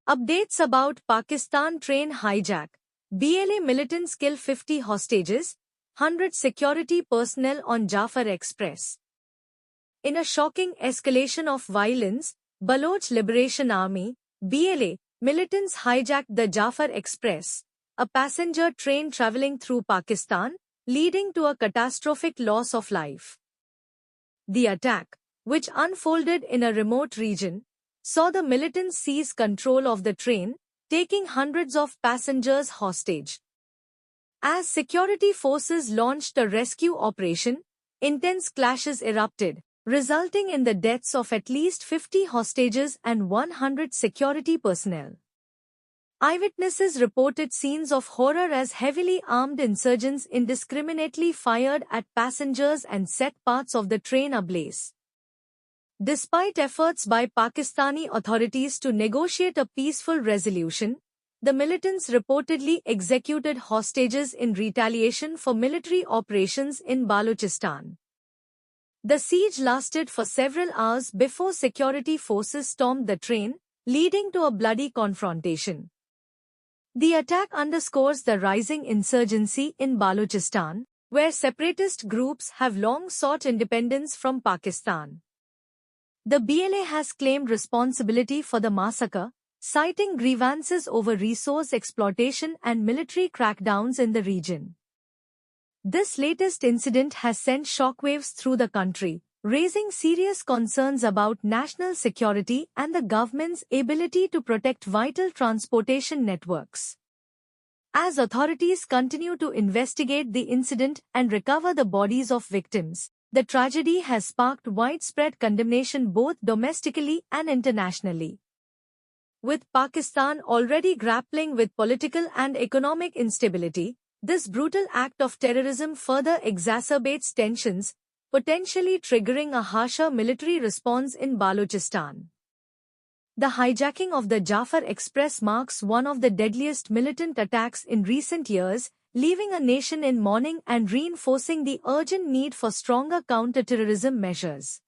Updates about Pakistan train hijack. BLA militants kill 50 hostages, 100 security personnel on Jafar Express. In a shocking escalation of violence, Baloch Liberation Army, BLA, militants hijacked the Jafar Express, a passenger train traveling through Pakistan, leading to a catastrophic loss of life. The attack, which unfolded in a remote region, saw the militants seize control of the train, taking hundreds of passengers hostage. As security forces launched a rescue operation, intense clashes erupted, resulting in the deaths of at least 50 hostages and 100 security personnel. Eyewitnesses reported scenes of horror as heavily armed insurgents indiscriminately fired at passengers and set parts of the train ablaze. Despite efforts by Pakistani authorities to negotiate a peaceful resolution, the militants reportedly executed hostages in retaliation for military operations in Balochistan. The siege lasted for several hours before security forces stormed the train, leading to a bloody confrontation. The attack underscores the rising insurgency in Balochistan, where separatist groups have long sought independence from Pakistan. The BLA has claimed responsibility for the massacre, citing grievances over resource exploitation and military crackdowns in the region. This latest incident has sent shockwaves through the country, raising serious concerns about national security and the government's ability to protect vital transportation networks. As authorities continue to investigate the incident and recover the bodies of victims, the tragedy has sparked widespread condemnation both domestically and internationally. With Pakistan already grappling with political and economic instability, this brutal act of terrorism further exacerbates tensions, potentially triggering a harsher military response in Balochistan. The hijacking of the Jafar Express marks one of the deadliest militant attacks in recent years, leaving a nation in mourning and reinforcing the urgent need for stronger counter-terrorism measures.